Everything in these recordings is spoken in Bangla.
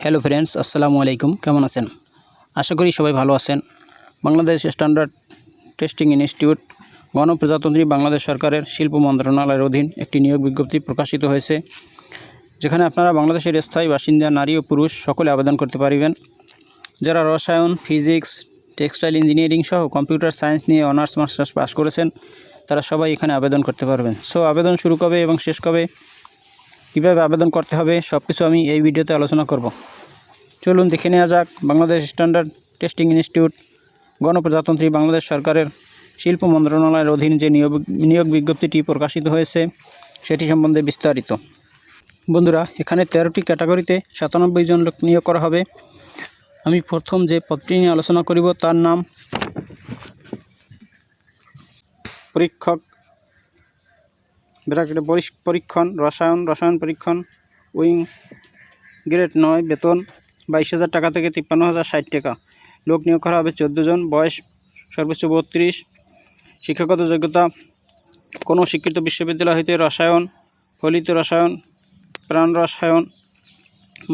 হ্যালো ফ্রেন্ডস, আসসালামু আলাইকুম। কেমন আছেন? আশা করি সবাই ভালো আছেন। বাংলাদেশ স্ট্যান্ডার্ড টেস্টিং ইনস্টিটিউট গণপ্রজাতন্ত্রী বাংলাদেশ সরকারের শিল্প মন্ত্রণালয়ের অধীন একটি নিয়োগ বিজ্ঞপ্তি প্রকাশিত হয়েছে, যেখানে আপনারা বাংলাদেশের স্থায়ী বাসিন্দা নারী ও পুরুষ সকলে আবেদন করতে পারবেন। যারা রসায়ন, ফিজিক্স, টেক্সটাইল ইঞ্জিনিয়ারিং সহ কম্পিউটার সায়েন্স নিয়ে অনার্স মাস্টার্স পাস করেছেন, তারা সবাই এখানে আবেদন করতে পারবেন। সো আবেদন শুরু কবে এবং শেষ কবে, কীভাবে আবেদন করতে হবে, সব কিছু আমি এই ভিডিওতে আলোচনা করব। চলুন দেখে নেওয়া যাক বাংলাদেশ স্ট্যান্ডার্ড টেস্টিং ইনস্টিটিউট গণপ্রজাতন্ত্রী বাংলাদেশ সরকারের শিল্প মন্ত্রণালয়ের অধীন যে নিয়োগ বিজ্ঞপ্তিটি প্রকাশিত হয়েছে সেটি সম্বন্ধে বিস্তারিত। বন্ধুরা, এখানে 13টি ক্যাটাগরিতে 97 জন লোক নিয়োগ করা হবে। আমি প্রথম যে পদটি নিয়ে আলোচনা করিব তার নাম পরীক্ষক, পরীক্ষণ রসায়ন পরীক্ষণ উইং, গ্রেড 9, বেতন 22,000 টাকা থেকে 53,060 টাকা। লোক নিয়োগ করা হবে 14 জন, বয়স সর্বোচ্চ 32। শিক্ষাগত যোগ্যতা কোনো স্বীকৃত বিশ্ববিদ্যালয় হইতে রসায়ন, ফলিত রসায়ন, প্রাণ রসায়ন,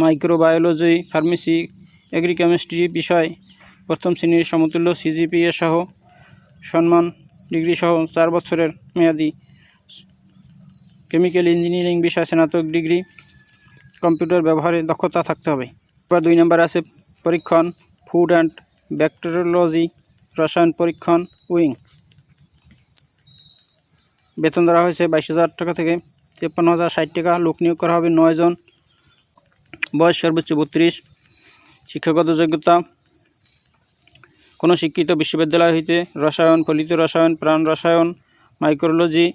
মাইক্রোবায়োলজি, ফার্মেসি, এগ্রিকেমিস্ট্রি বিষয় প্রথম শ্রেণীর সমতুল্য সিজিপিএ সহ সম্মান ডিগ্রি সহ 4 বছরের মেয়াদি কেমিক্যাল ইঞ্জিনিয়ারিং বিষয় স্নাতক ডিগ্রি, কম্পিউটার ব্যবহারে দক্ষতা থাকতে হবে। এবার 2 নম্বরে আছে পরীক্ষণ, ফুড অ্যান্ড ব্যাকটেরিওলজি, রসায়ন পরীক্ষণ উইং। বেতন ধরা হয়েছে 22,000 টাকা থেকে 53,060 টাকা। লোক নিয়োগ করা হবে 9 জন, বয়স সর্বোচ্চ 32। শিক্ষাগত যোগ্যতা কোনো শিক্ষিত বিশ্ববিদ্যালয় হইতে রসায়ন, ফলিত রসায়ন, প্রাণ রসায়ন, মাইক্রোলজি,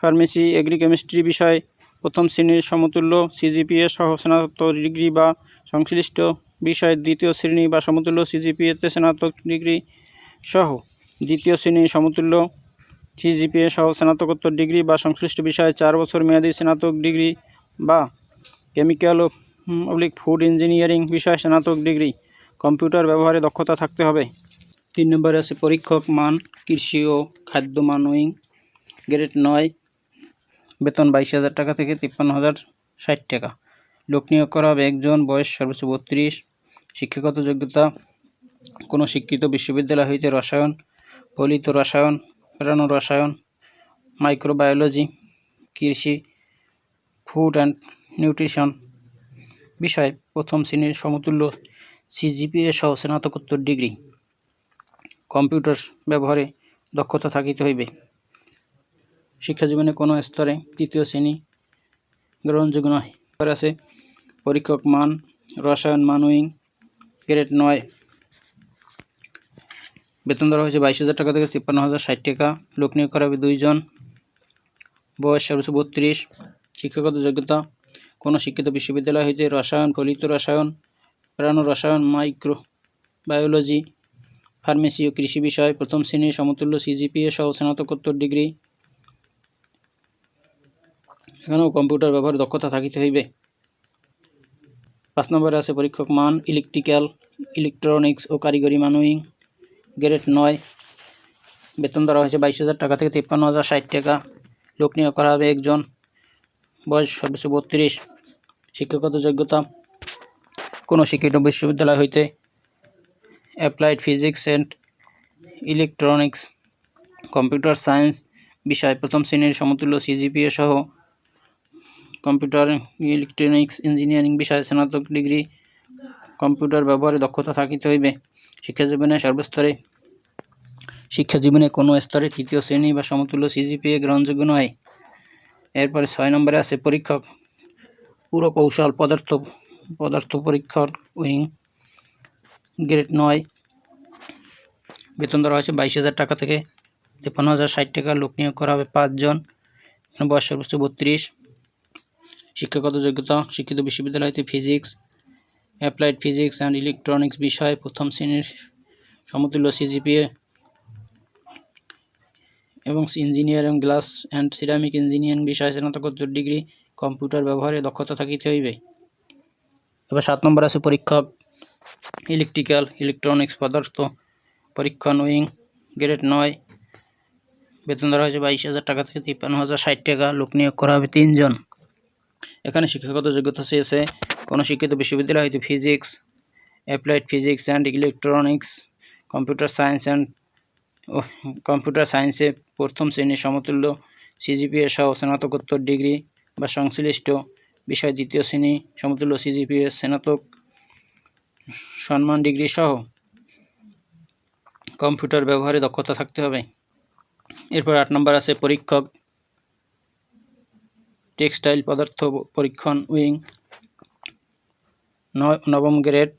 ফার্মেসি, এগ্রিকেমিস্ট্রি বিষয় প্রথম শ্রেণীর সমতুল্য সিজিপিএ সহ স্নাতক ডিগ্রি বা সংশ্লিষ্ট বিষয় দ্বিতীয় শ্রেণী বা সমতুল্য সিজিপিএতে স্নাতক ডিগ্রি সহ দ্বিতীয় শ্রেণীর সমতুল্য সিজিপিএ সহ স্নাতকোত্তর ডিগ্রি বা সংশ্লিষ্ট বিষয়ে 4 বছর মেয়াদী স্নাতক ডিগ্রি বা কেমিক্যাল ফুড ইঞ্জিনিয়ারিং বিষয়ে স্নাতক ডিগ্রি, কম্পিউটার ব্যবহারে দক্ষতা থাকতে হবে। 3 নম্বরে আছে পরীক্ষক মান, কৃষি ও খাদ্য মান উইং, গ্রেড 9, বেতন 22,000 টাকা থেকে 53,060 টাকা। লোক নিয়োগ করা হবে 1 জন, বয়স সর্বোচ্চ 32। শিক্ষাগত যোগ্যতা কোনো শিক্ষিত বিশ্ববিদ্যালয় হইতে রসায়ন, ফলিত রসায়ন, প্রাণ রসায়ন, মাইক্রোবায়োলজি, কৃষি, ফুড অ্যান্ড নিউট্রিশন বিষয় প্রথম শ্রেণীর সমতুল্য সিজিপিএ সহ স্নাতকোত্তর ডিগ্রি, কম্পিউটার ব্যবহারে দক্ষতা থাকিতে হইবে। শিক্ষা জীবনে কোনো স্তরে 3য় শ্রেণী গ্রহণযোগ্য নয়। এবার আছে পরীক্ষক মান, রসায়ন মান উইং, গ্রেড 9, বেতন ধরা হয়েছে 22,000 টাকা থেকে 53,060 টাকা। লোক নিয়োগ করা হবে 2 জন, বয়স সর্বোচ্চ 32। শিক্ষাগত যোগ্যতা কোনো শিক্ষিত বিশ্ববিদ্যালয় হইতে রসায়ন, ফলিত রসায়ন, প্রাণ রসায়ন, মাইক্রোবায়োলজি, ফার্মেসি ও কৃষি বিষয় প্রথম শ্রেণীর সমতুল্য সিজিপিএ সহ স্নাতকোত্তর ডিগ্রি, এখানেও কম্পিউটার ব্যবহারে দক্ষতা থাকিতে হইবে। 5 নম্বরে আছে পরীক্ষক মান, ইলেকট্রিক্যাল, ইলেকট্রনিক্স ও কারিগরি মান উইং, গ্রেড 9, বেতন ধরা হয়েছে 22,000 টাকা থেকে 53,060 টাকা। লোক নিয়োগ করা হবে 1 জন, বয়স সর্বোচ্চ 32। শিক্ষাগত যোগ্যতা কোনো শিক্ষিত বিশ্ববিদ্যালয় হইতে applied physics and electronics, computer science বিষয় প্রথম শ্রেণীর সমতুল্য সিজিপিএ সহ কম্পিউটার ইলেকট্রনিক্স ইঞ্জিনিয়ারিং বিষয়ে স্নাতক ডিগ্রি, কম্পিউটার ব্যবহারে দক্ষতা থাকিতে হইবে। শিক্ষা জীবনে কোনো স্তরে 3য় শ্রেণী বা সমতুল্য সিজিপিএ গ্রহণযোগ্য নয়। এরপরে 6 নম্বরে আছে পরীক্ষক পুরকৌশল পদার্থ পরীক্ষক উইং, গ্রেড 9, বেতন ধরা হয়েছে 22,000 টাকা থেকে 53,060 টাকা। লোক নিয়োগ করা হবে 5 জন, বয়স সর্বোচ্চ 32। শিক্ষাগত যোগ্যতা শিক্ষিত বিশ্ববিদ্যালয় হইতে physics, applied physics and electronics বিষয় প্রথম শ্রেণীর সমতুল্য সিজিপিএ এবং engineering glass and ceramic engineering বিষয়ে স্নাতকোত্তর ডিগ্রি, কম্পিউটার ব্যবহারে দক্ষতা থাকিতে হইবে। এবার 7 নম্বর আছে পরীক্ষক ইলেকট্রিক্যাল, ইলেকট্রনিক্স পদার্থ পরীক্ষণ উইং, গ্রেড 9, বেতন ধরা হয়েছে 22,000 টাকা থেকে 53,060 টাকা। লোক নিয়োগ করা হবে 3 জন, এখানে শিক্ষাগত যোগ্যতা চেয়েছে কোনো শিক্ষিত বিশ্ববিদ্যালয় হইতে physics, applied physics and electronics, computer সায়েন্সে প্রথম শ্রেণীর সমতুল্য সিজিপিএ সহ স্নাতকোত্তর ডিগ্রি বা সংশ্লিষ্ট বিষয় দ্বিতীয় শ্রেণী সমতুল্য সিজিপিএ স্নাতক সম্মান ডিগ্রি সহ কম্পিউটার ব্যবহারে দক্ষতা থাকতে হবে। এরপর 8 নম্বর আছে পরীক্ষক, টেক্সটাইল পদার্থ পরীক্ষণ উইং, নবম গ্রেড,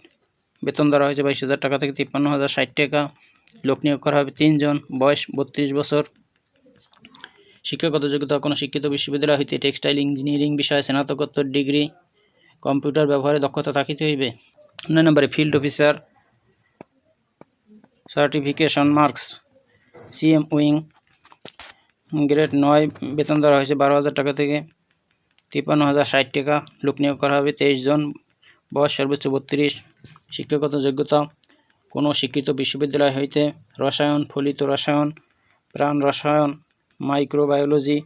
বেতন ধরা হয়েছে 22,000 টাকা থেকে 53,060 টাকা। লোক নিয়োগ করা হবে 3 জন, বয়স 32 বছর। শিক্ষাগত যোগ্যতা কোনো শিক্ষিত বিশ্ববিদ্যালয় হইতে টেক্সটাইল ইঞ্জিনিয়ারিং বিষয়ে স্নাতকোত্তর ডিগ্রি, কম্পিউটার ব্যবহারে দক্ষতা থাকিতে হইবে। 9 নম্বরে field officer, certification marks, CM wing, grade 9, বেতন ধরা হয়েছে 12,000 টাকা থেকে 53,060 টাকা। লোক নিয়োগ করা হবে 23 জন, বয়স সর্বোচ্চ 32। শিক্ষাগত যোগ্যতা কোনো শিক্ষিত বিশ্ববিদ্যালয় হইতে রসায়ন, ফলিত রসায়ন, প্রাণ রসায়ন, মাইক্রোবায়োলজি,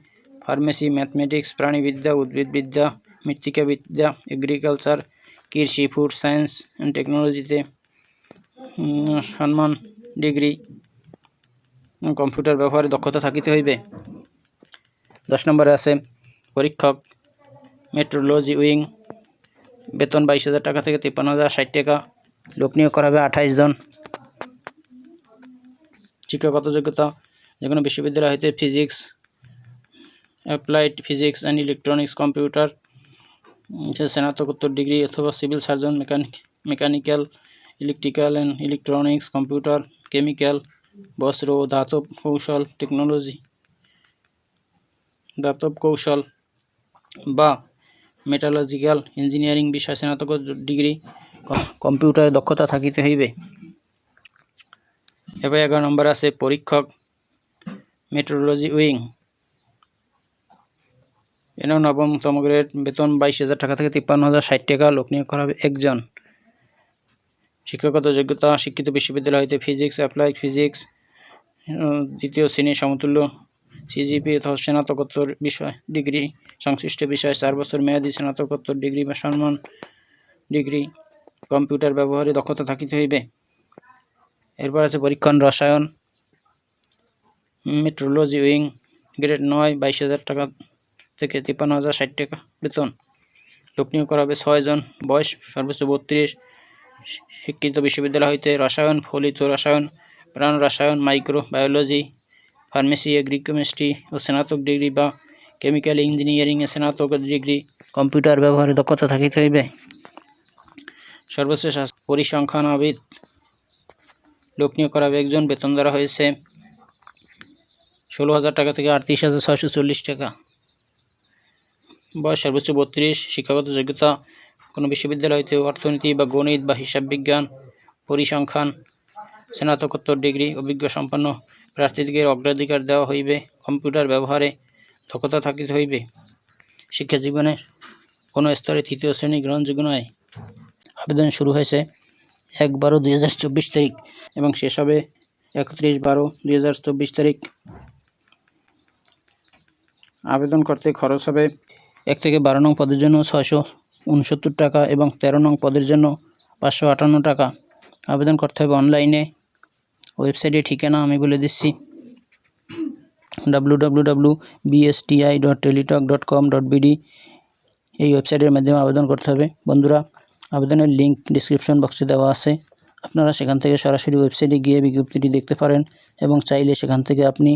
ফার্মেসি, ম্যাথমেটিক্স, প্রাণীবিদ্যা, উদ্ভিদবিদ্যা, মৃত্তিকাবিদ্যা, এগ্রিকালচার, কৃষি, ফুড সায়েন্স অ্যান্ড টেকনোলজিতে সম্মান ডিগ্রি, কম্পিউটার ব্যবহারে দক্ষতা থাকিতে হইবে। 10 নম্বরে আছে পরীক্ষক, মেট্রোলজি উইং, বেতন 22,000 টাকা থেকে 53,060 টাকা। লোক নিয়োগ করা হবে 28 জন। শিক্ষাগত যোগ্যতা যে কোনো বিশ্ববিদ্যালয় হইতে physics, applied physics and electronics, computer স্নাতকোত্তর ডিগ্রি অথবা civil surgeon, mechanical, electrical and electronics, computer, chemical, বস্ত্র ও ধাতব কৌশল টেকনোলজি, ধাতব কৌশল বা মেটালজিক্যাল ইঞ্জিনিয়ারিং বিষয়ে স্নাতকোত্তর ডিগ্রি, কম্পিউটারে দক্ষতা থাকিতে হইবে। এবার 11 নম্বর আছে পরীক্ষক, মেট্রোলজি উইং, এর নবমতম গ্রেড, বেতন 22,000 টাকা থেকে 53,060 টাকা। লোক নিয়োগ করা হবে 1 জন। শিক্ষাগত যোগ্যতা শিক্ষিত বিশ্ববিদ্যালয় হইতে ফিজিক্স, অ্যাপ্লাইড ফিজিক্স দ্বিতীয় শ্রেণীর সমতুল্য সিজিপি অথবা স্নাতকোত্তর বিষয় ডিগ্রি, সংশ্লিষ্ট বিষয়ে 4 বছর মেয়াদী স্নাতকোত্তর ডিগ্রি বা সম্মান ডিগ্রি, কম্পিউটার ব্যবহারে দক্ষতা থাকিতে হইবে। এরপর আছে পরীক্ষণ রসায়ন, মেট্রোলজি উইং, গ্রেড 9, 22,000 টাকা থেকে 53,060 টাকা বেতন। লোক নিয়োগ করা হবে 6 জন, বয়স সর্বোচ্চ 32। শিক্ষিত বিশ্ববিদ্যালয় হইতে রসায়ন, ফলিত রসায়ন, প্রাণ রসায়ন, মাইক্রো বায়োলজি, ফার্মেসি, এগ্রিকেমিস্ট্রি ও স্নাতক ডিগ্রি বা কেমিক্যাল ইঞ্জিনিয়ারিং এ স্নাতক ডিগ্রি, কম্পিউটার ব্যবহারে দক্ষতা থাকিতে হইবে। সর্বশেষ পরিসংখ্যানবিদ, লোক নিয়োগ করা হবে 1 জন, বেতন ধরা হয়েছে 16,000 টাকা থেকে 38,640 টাকা। বয়স সর্বোচ্চ 32। শিক্ষাগত যোগ্যতা কোনো বিশ্ববিদ্যালয় হইতে অর্থনীতি বা গণিত বা হিসাব বিজ্ঞান, পরিসংখ্যান স্নাতকোত্তর ডিগ্রি, অভিজ্ঞ সম্পন্ন প্রার্থীদের অগ্রাধিকার দেওয়া হইবে। কম্পিউটার ব্যবহারে দক্ষতা থাকিতে হইবে। শিক্ষা জীবনের কোনো স্তরে 3য় শ্রেণী গ্রহণযোগ্য নয়। আবেদন শুরু হয়েছে 1/12/2024 তারিখ এবং শেষ হবে 31/12/2024 তারিখ। আবেদন করতে খরচ হবে 1 থেকে 12 নং পদের জন্য 669 টাকা এবং 13 নং পদের জন্য 558 টাকা। আবেদন করতে হবে অনলাইনে। ওয়েবসাইটের ঠিকানা আমি বলে দিচ্ছি, www.bsti.teletalk.com.bd। এই ওয়েবসাইটের মাধ্যমে আবেদন করতে হবে। বন্ধুরা, আবেদনের লিঙ্ক ডিসক্রিপশন বক্সে দেওয়া আছে, আপনারা সেখান থেকে সরাসরি ওয়েবসাইটে গিয়ে বিজ্ঞপ্তিটি দেখতে পারেন এবং চাইলে সেখান থেকে আপনি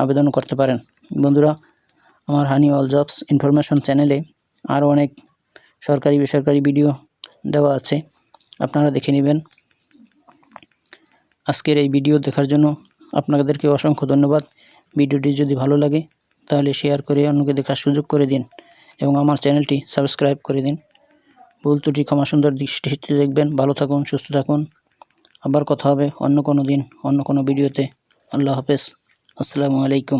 আবেদন করতে পারেন। বন্ধুরা, আমার হানি অল জবস ইনফরমেশন চ্যানেলে আরও অনেক সরকারি বেসরকারি ভিডিও দেওয়া আছে, আপনারা দেখে নেবেন। আজকের এই ভিডিও দেখার জন্য আপনাদেরকে অসংখ্য ধন্যবাদ। ভিডিওটি যদি ভালো লাগে তাহলে শেয়ার করে অন্যকে দেখার সুযোগ করে দিন এবং আমার চ্যানেলটি সাবস্ক্রাইব করে দিন। ভুল ত্রুটি ক্ষমা সুন্দর দৃষ্টিতে দেখবেন। ভালো থাকুন, সুস্থ থাকুন। আবার কথা হবে অন্য কোনো দিন, অন্য কোনো ভিডিওতে। আল্লাহ হাফেজ। আসসালামু আলাইকুম।